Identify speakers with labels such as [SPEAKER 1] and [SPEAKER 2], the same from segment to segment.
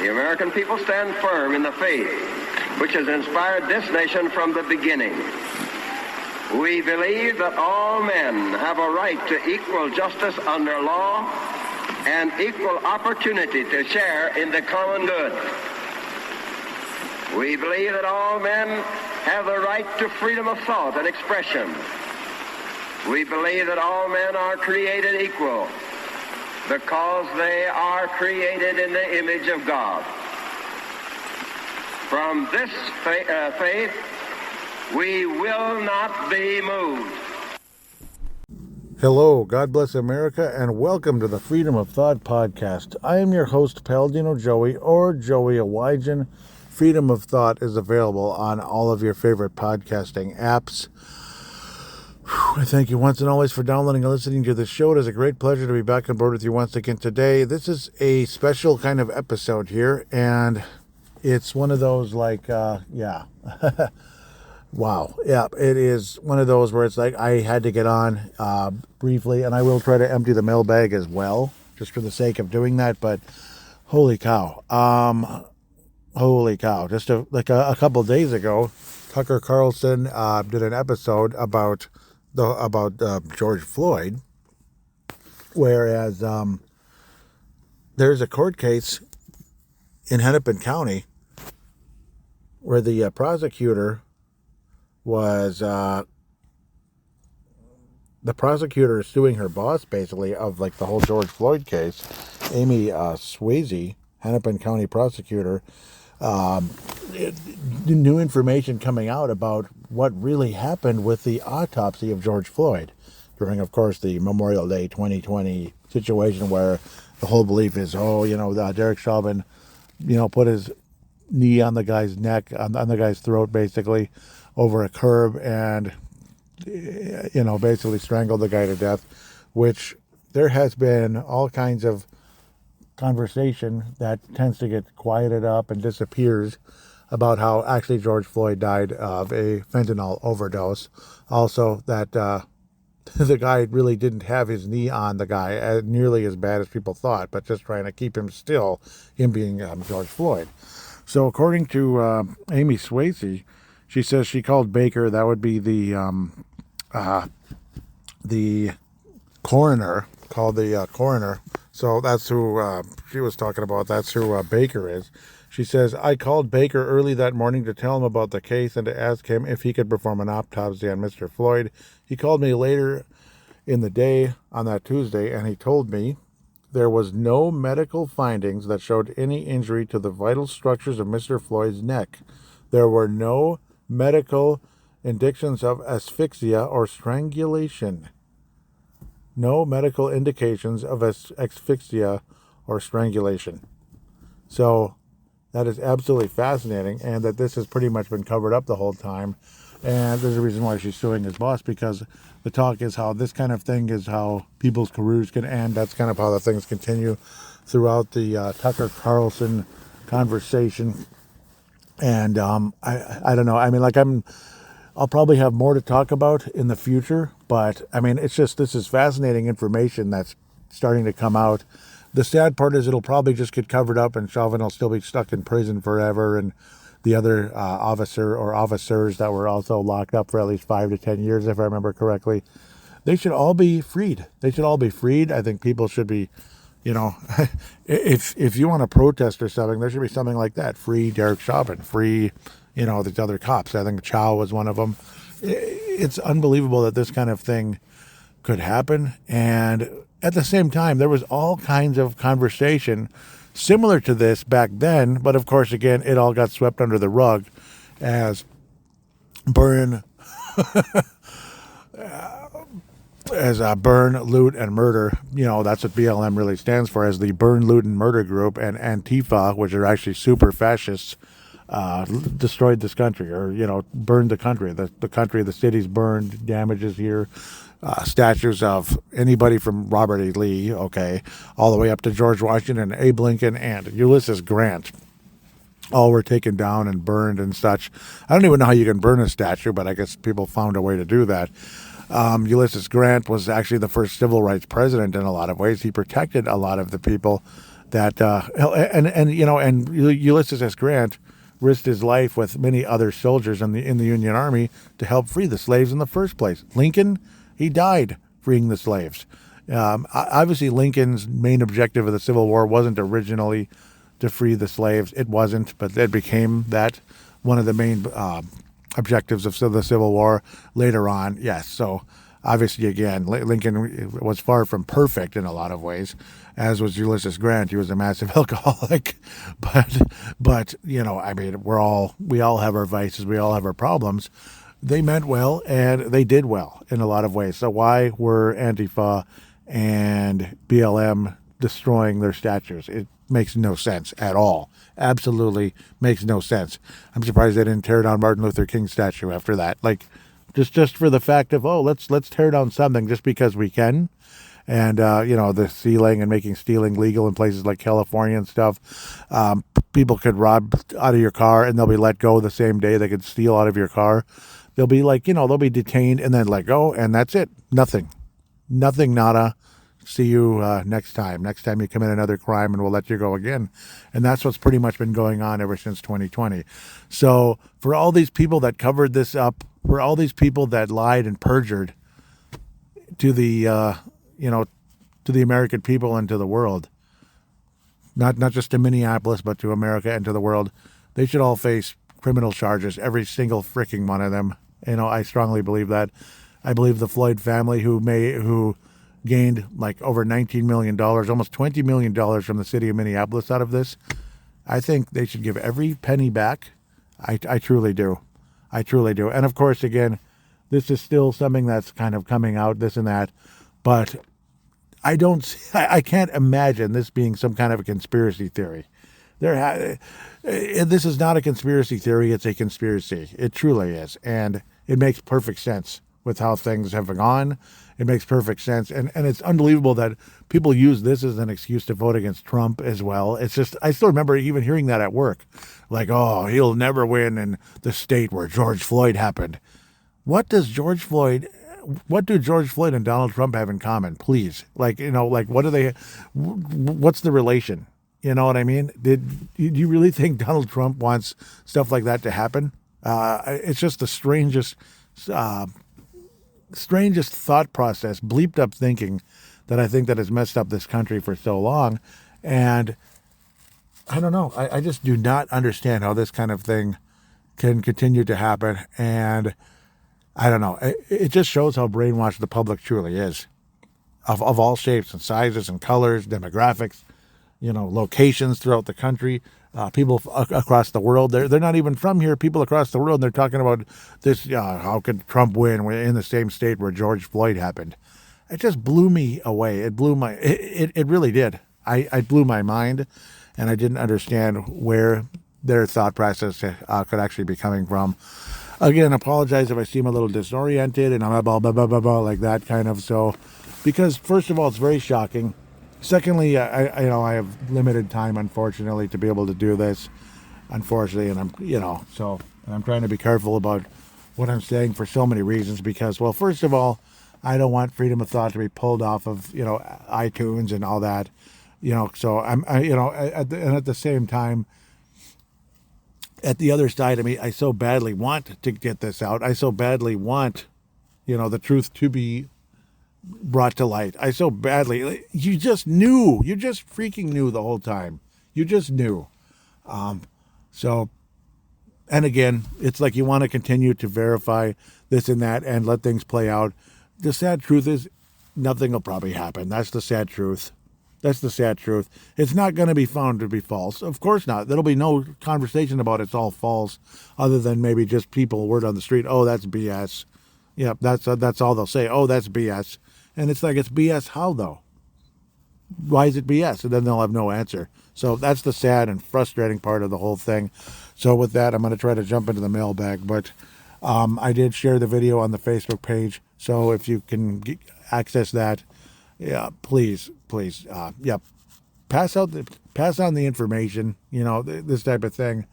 [SPEAKER 1] the American people stand firm in the faith which has inspired this nation from the beginning. We believe that all men have a right to equal justice under law and equal opportunity to share in the common good. We believe that all men have the right to freedom of thought and expression. We believe that all men are created equal because they are created in the image of God. From this faith, we will not be moved.
[SPEAKER 2] Hello, God bless America, and welcome to the Freedom of Thought podcast. I am your host, Paladino Joey, or Joey Awajan. Freedom of Thought is available on all of your favorite podcasting apps. I thank you once and always for downloading and listening to the show. It is a great pleasure to be back on board with you once again today. This is a special kind of episode here, and it's one of those wow. Yeah, it is one of those where it's like I had to get on briefly, and I will try to empty the mailbag as well, just for the sake of doing that, but holy cow. Just a couple days ago, Tucker Carlson did an episode about George Floyd, whereas there's a court case in Hennepin County where the prosecutor is suing her boss, basically, of like the whole George Floyd case, Amy Sweasy, Hennepin County Prosecutor. New information coming out about what really happened with the autopsy of George Floyd during, of course, the Memorial Day 2020 situation, where the whole belief is, Derek Chauvin, put his knee on the guy's neck, on the guy's throat, basically, over a curb, and basically strangled the guy to death, which there has been all kinds of conversation that tends to get quieted up and disappears about how actually George Floyd died of a fentanyl overdose. Also, that the guy really didn't have his knee on the guy nearly as bad as people thought, but just trying to keep him still, him being George Floyd. So according to Amy Sweasy, she says she called Baker, that would be the coroner, called the coroner. So that's who she was talking about. That's who Baker is. She says, I called Baker early that morning to tell him about the case and to ask him if he could perform an autopsy on Mr. Floyd. He called me later in the day on that Tuesday, and he told me there was no medical findings that showed any injury to the vital structures of Mr. Floyd's neck. There were no medical indications of asphyxia or strangulation. No medical indications of asphyxia or strangulation. So that is absolutely fascinating, and that this has pretty much been covered up the whole time. And there's a reason why she's suing his boss, because the talk is how this kind of thing is how people's careers can end. That's kind of how the things continue throughout the Tucker Carlson conversation. And I don't know. I mean, I'll probably have more to talk about in the future, but I mean, it's just, this is fascinating information that's starting to come out. The sad part is it'll probably just get covered up, and Chauvin will still be stuck in prison forever, and the other officer or officers that were also locked up for at least 5 to 10 years, if I remember correctly, they should all be freed. They should all be freed. I think people should be, if you want to protest or something, there should be something like that. Free Derek Chauvin, free, these other cops. I think Chow was one of them. It's unbelievable that this kind of thing could happen. And at the same time, there was all kinds of conversation similar to this back then. But of course, again, it all got swept under the rug as burn, loot, and murder. That's what BLM really stands for, as the Burn, Loot, and Murder Group, and Antifa, which are actually super fascists, destroyed this country, or, burned the country. The cities burned, damages here, statues of anybody from Robert E. Lee, all the way up to George Washington, Abe Lincoln, and Ulysses Grant. All were taken down and burned and such. I don't even know how you can burn a statue, but I guess people found a way to do that. Ulysses Grant was actually the first civil rights president in a lot of ways. He protected a lot of the people that and Ulysses S. Grant risked his life with many other soldiers in the Union Army to help free the slaves in the first place. Lincoln, he died freeing the slaves. Obviously, Lincoln's main objective of the Civil War wasn't originally to free the slaves. It wasn't, but it became that one of the main objectives of the Civil War later on. Yes, so obviously, again, Lincoln was far from perfect in a lot of ways, as was Ulysses Grant. He was a massive alcoholic, but I mean, we all have our vices, we all have our problems. They meant well, and they did well in a lot of ways. So why were Antifa and BLM destroying their statues? It makes no sense at all. Absolutely makes no sense. I'm surprised they didn't tear down Martin Luther King's statue after that. Like, just for the fact of, let's tear down something just because we can. And, the stealing and making stealing legal in places like California and stuff. People could rob out of your car and they'll be let go the same day. They could steal out of your car. They'll be they'll be detained and then let go, and that's it. Nothing, nada. See you next time. Next time you commit another crime, and we'll let you go again. And that's what's pretty much been going on ever since 2020. So for all these people that covered this up, for all these people that lied and perjured to the to the American people and to the world, not just to Minneapolis, but to America and to the world, they should all face criminal charges, every single freaking one of them. I strongly believe that. I believe the Floyd family, who gained like over $19 million, almost $20 million from the city of Minneapolis out of this, I think they should give every penny back. I truly do. I truly do. And of course, again, this is still something that's kind of coming out, this and that, but I can't imagine this being some kind of a conspiracy theory. This is not a conspiracy theory. It's a conspiracy. It truly is. And it makes perfect sense with how things have gone. It makes perfect sense. And it's unbelievable that people use this as an excuse to vote against Trump as well. It's just, I still remember even hearing that at work. Like, oh, he'll never win in the state where George Floyd happened. What do George Floyd and Donald Trump have in common? Please. What do they, what's the relation? You know what I mean? Do you really think Donald Trump wants stuff like that to happen? It's just the strangest thought process, bleeped up thinking that I think that has messed up this country for so long. And I don't know. I just do not understand how this kind of thing can continue to happen. And I don't know. It just shows how brainwashed the public truly is, of all shapes and sizes and colors, demographics, locations throughout the country, people across the world. They're not even from here. People across the world, and they're talking about this. How could Trump win in the same state where George Floyd happened? It just blew me away. It blew it really did. I blew my mind, and I didn't understand where their thought process could actually be coming from. Again, apologize if I seem a little disoriented and I'm blah, blah, blah, blah, blah, like that kind of. So, because first of all, it's very shocking. Secondly, I have limited time, unfortunately, to be able to do this, unfortunately, and I'm trying to be careful about what I'm saying for so many reasons. Because, well, first of all, I don't want freedom of thought to be pulled off of iTunes and all that, So and at the same time, at the other side of me, I so badly want to get this out. I so badly want, the truth to be brought to light. I so badly, you just freaking knew the whole time. You just knew. So, and again, it's like you want to continue to verify this and that and let things play out. The sad truth is nothing will probably happen. That's the sad truth. That's the sad truth. It's not going to be found to be false. Of course not. There'll be no conversation about it's all false, other than maybe just people word on the street. Oh, that's BS. Yep, that's all they'll say. Oh, that's BS. And it's like, it's BS how, though? Why is it BS? And then they'll have no answer. So that's the sad and frustrating part of the whole thing. So with that, I'm going to try to jump into the mailbag. But I did share the video on the Facebook page. So if you can access that, yeah, please, pass on the information, this type of thing.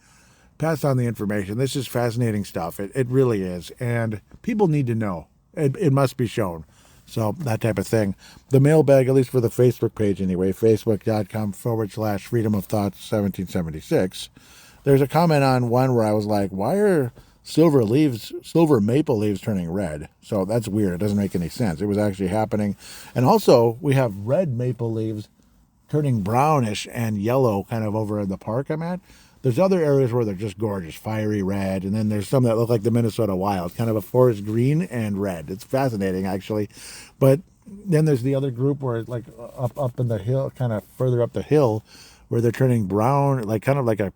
[SPEAKER 2] Pass on the information. This is fascinating stuff. It really is. And people need to know. It must be shown. So that type of thing. The mailbag, at least for the Facebook page anyway, facebook.com/freedom of thought 1776. There's a comment on one where I was like, why are silver maple leaves turning red? So that's weird. It doesn't make any sense. It was actually happening. And also, we have red maple leaves turning brownish and yellow kind of over in the park I'm at. There's other areas where they're just gorgeous, fiery red, and then there's some that look like the Minnesota Wild, kind of a forest green and red. It's fascinating, actually. But then there's the other group where it's like up in the hill, kind of further up the hill, where they're turning brown, like kind of like a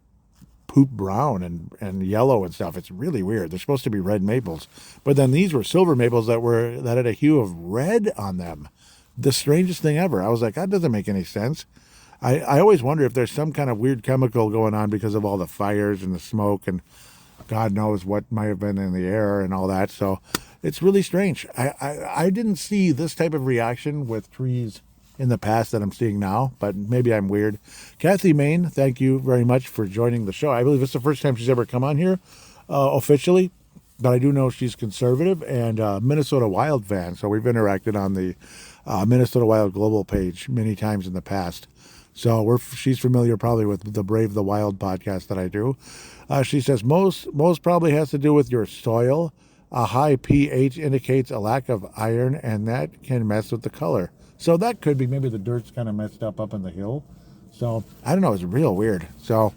[SPEAKER 2] poop brown and yellow and stuff. It's really weird. They're supposed to be red maples, but then these were silver maples that had a hue of red on them. The strangest thing ever. I was like, that doesn't make any sense. I always wonder if there's some kind of weird chemical going on because of all the fires and the smoke and God knows what might have been in the air and all that. So it's really strange. I didn't see this type of reaction with trees in the past that I'm seeing now, but maybe I'm weird. Kathy Main, thank you very much for joining the show. I believe it's the first time she's ever come on here officially, but I do know she's conservative and Minnesota Wild fan, so we've interacted on the Minnesota Wild Global page many times in the past. So she's familiar probably with the Brave the Wild podcast that I do. She says most probably has to do with your soil. A high pH indicates a lack of iron, and that can mess with the color. So that could be maybe the dirt's kind of messed up in the hill. So I don't know. It's real weird. So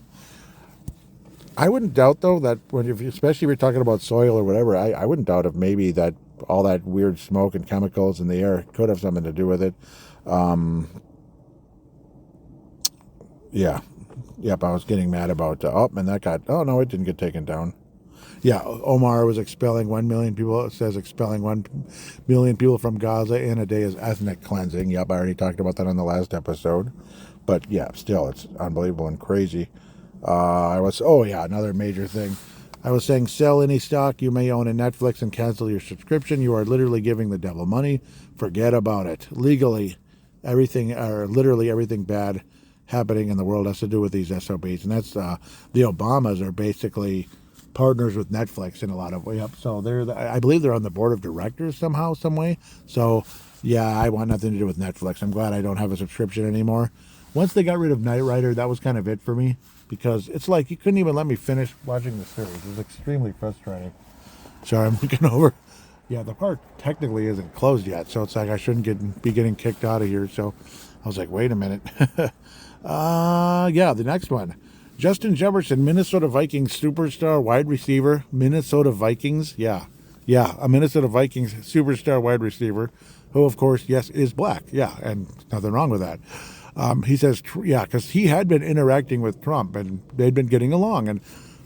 [SPEAKER 2] I wouldn't doubt though that especially if you're talking about soil or whatever, I wouldn't doubt if maybe that all that weird smoke and chemicals in the air could have something to do with it. Yeah. Yep, I was getting mad about, it didn't get taken down. Yeah, Omar was expelling 1 million people. It says expelling 1 million people from Gaza in a day is ethnic cleansing. Yep, I already talked about that on the last episode. But yeah, still, it's unbelievable and crazy. Another major thing. I was saying sell any stock you may own in Netflix and cancel your subscription. You are literally giving the devil money. Forget about it. Literally everything bad happening in the world has to do with these SOBs. And that's the Obamas are basically partners with Netflix in a lot of ways. So I believe they're on the board of directors somehow, some way. So yeah, I want nothing to do with Netflix. I'm glad I don't have a subscription anymore. Once they got rid of Knight Rider, that was kind of it for me, because it's like you couldn't even let me finish watching the series. It was extremely frustrating. Sorry, I'm looking over. Yeah, the park technically isn't closed yet, so it's like I shouldn't be getting kicked out of here. So I was like, wait a minute. The next one. Justin Jefferson, Minnesota Vikings superstar wide receiver. Minnesota Vikings, yeah, a Minnesota Vikings superstar wide receiver, who, of course, yes, is black. Yeah, and nothing wrong with that. He says, because he had been interacting with Trump, and they'd been getting along. And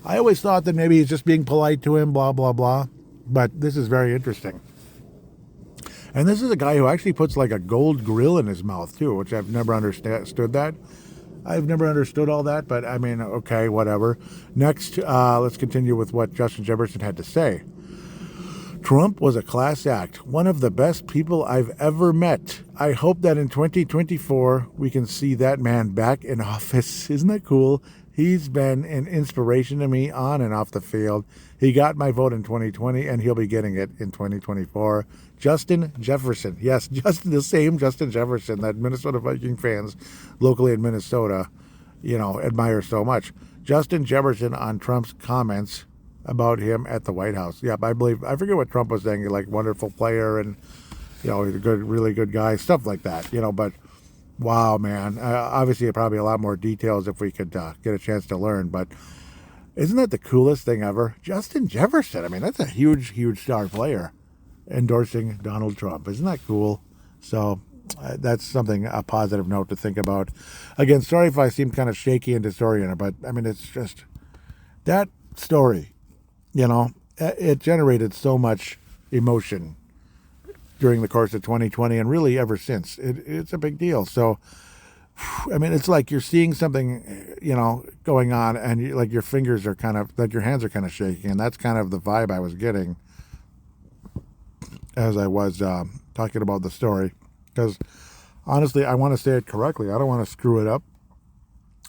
[SPEAKER 2] I always thought that maybe he's just being polite to him, blah, blah, blah. But this is very interesting. And this is a guy who actually puts like a gold grill in his mouth, too, which I've never understood that. I've never understood all that, but I mean, okay, whatever. Next, let's continue with what Justin Jefferson had to say. Trump was a class act, one of the best people I've ever met. I hope that in 2024 we can see that man back in office. Isn't that cool? He's been an inspiration to me on and off the field. He got my vote in 2020, and he'll be getting it in 2024. Justin Jefferson. Yes, just the same Justin Jefferson that Minnesota Viking fans locally in Minnesota, admire so much. Justin Jefferson on Trump's comments about him at the White House. Yep, I forget what Trump was saying, like wonderful player and, he's a really good guy, stuff like that, but wow, man. Obviously, probably a lot more details if we could get a chance to learn, but isn't that the coolest thing ever? Justin Jefferson, I mean, that's a huge, huge star player endorsing Donald Trump. Isn't that cool? So that's something, a positive note to think about. Again, sorry if I seem kind of shaky and disoriented, but I mean, it's just that story, it generated so much emotion during the course of 2020 and really ever since. It's a big deal. So, I mean, it's like you're seeing something, going on, and your fingers are kind of, like your hands are kind of shaking, and that's kind of the vibe I was getting as I was talking about the story. Because, honestly, I want to say it correctly. I don't want to screw it up.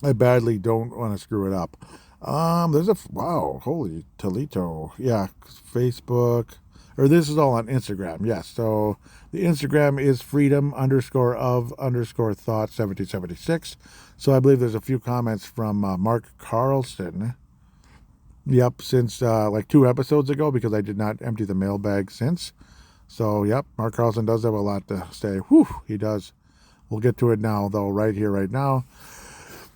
[SPEAKER 2] I badly don't want to screw it up. Holy Toledo. Yeah, Facebook. or this is all on Instagram. Yes. So the Instagram is freedom_of_thought 1776. So I believe there's a few comments from Mark Carlson. Yep, since like 2 episodes ago, because I did not empty the mailbag since. So, yep, Mark Carlson does have a lot to say. Whew, he does. We'll get to it now, though, right here, right now.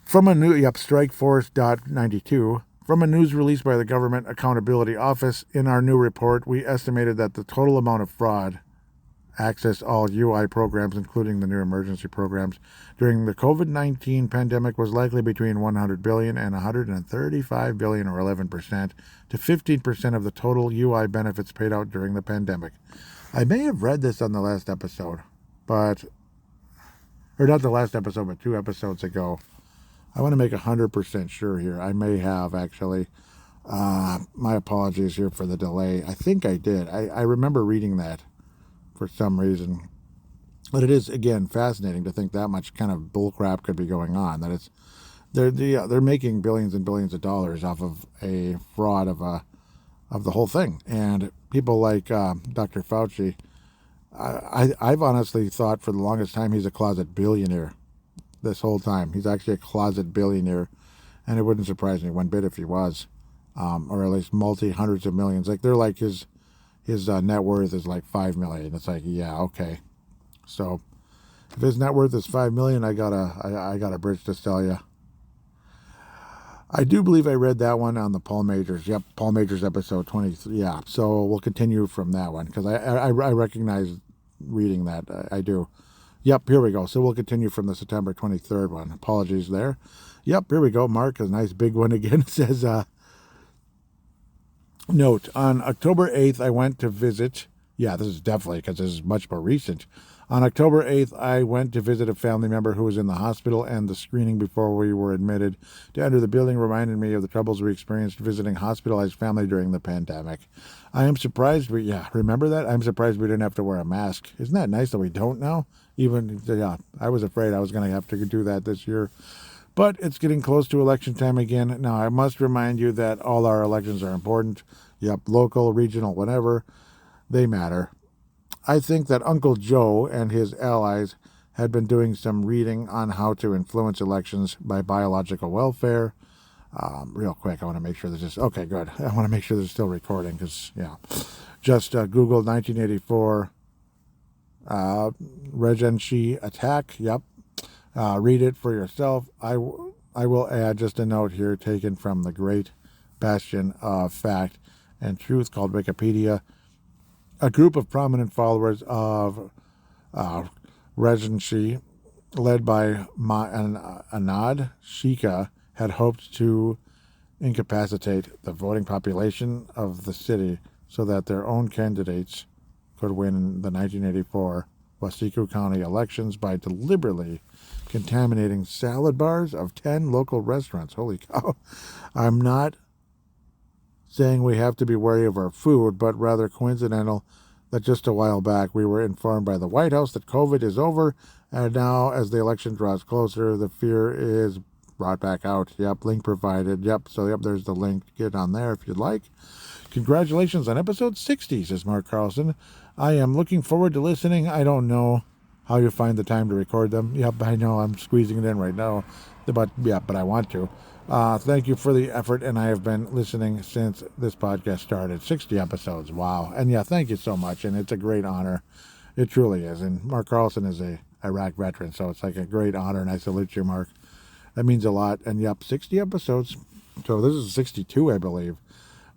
[SPEAKER 2] From a new, strikeforce.92. From a news release by the Government Accountability Office, in our new report, we estimated that the total amount of fraud accessed all UI programs, including the new emergency programs, during the COVID-19 pandemic was likely between $100 billion and $135 billion, or 11%, to 15% of the total UI benefits paid out during the pandemic. I may have read this on the last episode, or not the last episode, but 2 episodes ago. I want to make 100% sure here. I may have, actually. My apologies here for the delay. I think I did. I remember reading that for some reason. But it is, again, fascinating to think that much kind of bullcrap could be going on. That it's they're making billions and billions of dollars off of a fraud of the whole thing. And people like Dr. Fauci, I've honestly thought for the longest time he's a closet billionaire. This whole time he's actually a closet billionaire, and it wouldn't surprise me one bit if he was, or at least hundreds of millions. Like they're like his net worth is like $5 million. It's like, yeah, okay. So if his net worth is $5 million, I got a bridge to sell you. I do believe I read that one on the Paul Majors. Yep, Paul Majors episode 23. Yeah, so we'll continue from that one because I recognize reading that. I do. Yep, here we go. So we'll continue from the September 23rd one. Apologies there. Yep, here we go. Mark, a nice big one again. It says, note, on October 8th, I went to visit. Yeah, this is definitely because this is much more recent. On October 8th, I went to visit a family member who was in the hospital, and the screening before we were admitted to enter the building reminded me of the troubles we experienced visiting hospitalized family during the pandemic. I am surprised remember that? I'm surprised we didn't have to wear a mask. Isn't that nice that we don't now? I was afraid I was going to have to do that this year. But it's getting close to election time again. Now, I must remind you that all our elections are important. Yep, local, regional, whatever. They matter. I think that Uncle Joe and his allies had been doing some reading on how to influence elections by biological welfare. Real quick, I want to make sure this is... Okay, good. I want to make sure this is still recording because, yeah. Just Google 1984 Regency attack. Yep. Read it for yourself. I will add just a note here taken from the great bastion of fact and truth called Wikipedia. A group of prominent followers of Regency, led by Anand Shika, had hoped to incapacitate the voting population of the city so that their own candidates could win the 1984 Wasiko County elections by deliberately contaminating salad bars of 10 local restaurants. Holy cow. I'm not saying we have to be wary of our food, but rather coincidental that just a while back we were informed by the White House that COVID is over, and now as the election draws closer, the fear is brought back out. Yep, link provided. Yep, so yep, there's the link. Get on there if you'd like. Congratulations on episode 60, says Mark Carlson. I am looking forward to listening. I don't know how you find the time to record them. Yep, I know I'm squeezing it in right now, but I want to. Thank you for the effort, and I have been listening since this podcast started. 60 episodes, wow. And yeah, thank you so much, and it's a great honor. It truly is. And Mark Carlson is a Iraq veteran, so it's like a great honor, and I salute you, Mark. That means a lot. And yep, 60 episodes. So this is 62, I believe.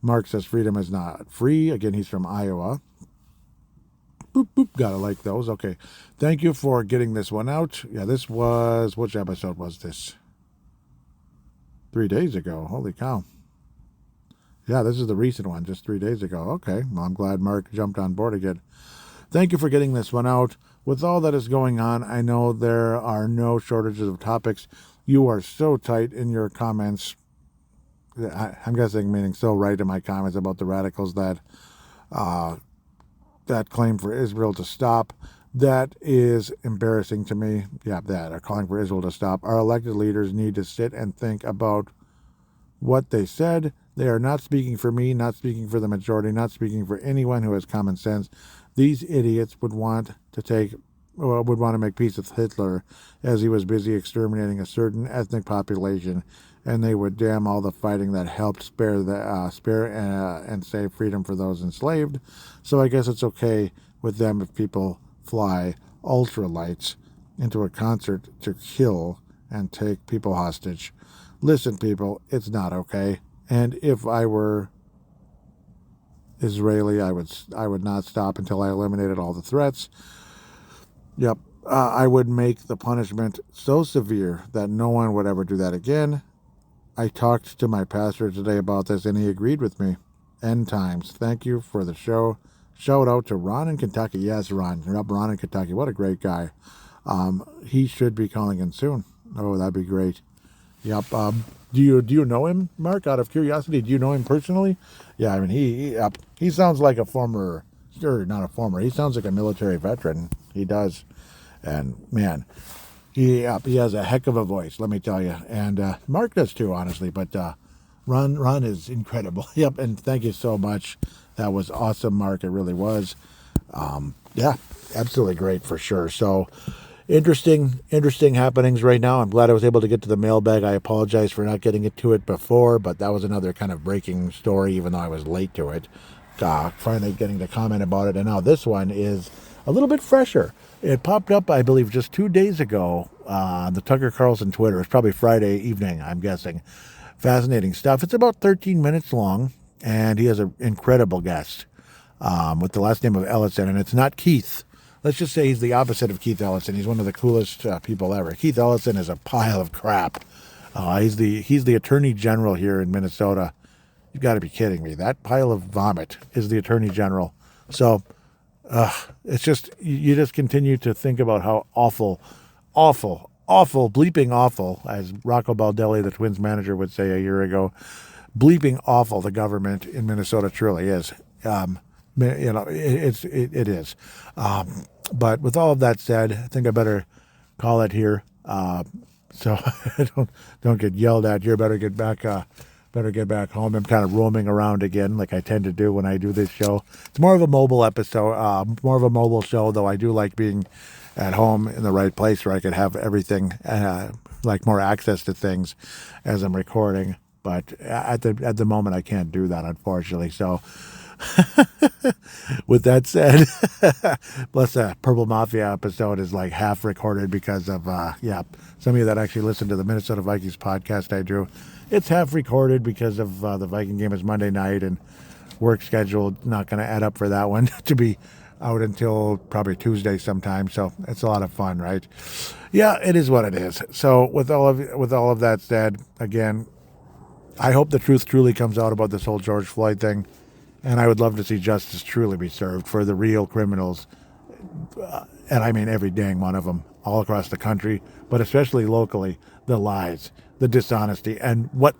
[SPEAKER 2] Mark says freedom is not free. Again, he's from Iowa. Boop, boop. Gotta like those. Okay. Thank you for getting this one out. Yeah, this was... Which episode was this? 3 days ago. Holy cow. Yeah, this is the recent one, just 3 days ago. Okay. Well, I'm glad Mark jumped on board again. Thank you for getting this one out. With all that is going on, I know there are no shortages of topics. You are so tight in your comments. I'm guessing meaning so right in my comments about the radicals that claim for Israel to stop. That is embarrassing to me. Yeah, that are calling for Israel to stop. Our elected leaders need to sit and think about what they said. They are not speaking for me, not speaking for the majority, not speaking for anyone who has common sense. These idiots would want to make peace with Hitler as he was busy exterminating a certain ethnic population, and they would damn all the fighting that helped spare and save freedom for those enslaved. So I guess it's okay with them if people fly ultralights into a concert to kill and take people hostage. Listen, people, it's not okay. And if I were Israeli, I would not stop until I eliminated all the threats. Yep, I would make the punishment so severe that no one would ever do that again. I talked to my pastor today about this, and he agreed with me. End times. Thank you for the show. Shout out to Ron in Kentucky. Yes, Ron. You're up, Ron in Kentucky. What a great guy. He should be calling in soon. Oh, that'd be great. Yep. Do you know him, Mark? Out of curiosity, do you know him personally? Yeah, I mean, he sounds like a former, or not a former. He sounds like a military veteran. He does, and man, he has a heck of a voice. Let me tell you, and Mark does too, honestly. But Ron is incredible. Yep, and thank you so much. That was awesome, Mark. It really was. Yeah, absolutely great for sure. So. Interesting happenings right now. I'm glad I was able to get to the mailbag. I apologize for not getting to it before, but that was another kind of breaking story, even though I was late to it. Finally getting to comment about it. And now this one is a little bit fresher. It popped up, I believe, just 2 days ago on the Tucker Carlson Twitter. It's probably Friday evening, I'm guessing. Fascinating stuff. It's about 13 minutes long, and he has an incredible guest with the last name of Ellison, and it's not Keith. Let's just say he's the opposite of Keith Ellison. He's one of the coolest people ever. Keith Ellison is a pile of crap. He's the Attorney General here in Minnesota. You've got to be kidding me. That pile of vomit is the Attorney General. So it's just, you just continue to think about how awful, bleeping awful, as Rocco Baldelli, the Twins manager, would say a year ago, bleeping awful the government in Minnesota truly is. It is. But with all of that said, I think I better call it here. So I don't get yelled at here. Better get back home. I'm kind of roaming around again, like I tend to do when I do this show. It's more of a mobile episode, more of a mobile show, though I do like being at home in the right place where I could have everything, like more access to things as I'm recording. But at the moment, I can't do that, unfortunately. So. With that said, plus the Purple Mafia episode is like half recorded because of some of you that actually listen to the Minnesota Vikings podcast I do. It's half recorded because of the Viking game is Monday night and work schedule not going to add up for that one to be out until probably Tuesday sometime. So it's a lot of fun, right? Yeah, it is what it is. So with all of that said, again, I hope the truth truly comes out about this whole George Floyd thing. And I would love to see justice truly be served for the real criminals. And I mean every dang one of them all across the country, but especially locally, the lies, the dishonesty, and what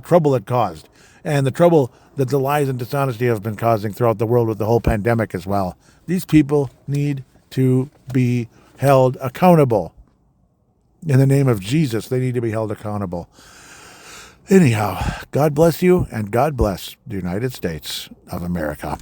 [SPEAKER 2] trouble it caused. And the trouble that the lies and dishonesty have been causing throughout the world with the whole pandemic as well. These people need to be held accountable. In the name of Jesus, they need to be held accountable. Anyhow, God bless you, and God bless the United States of America.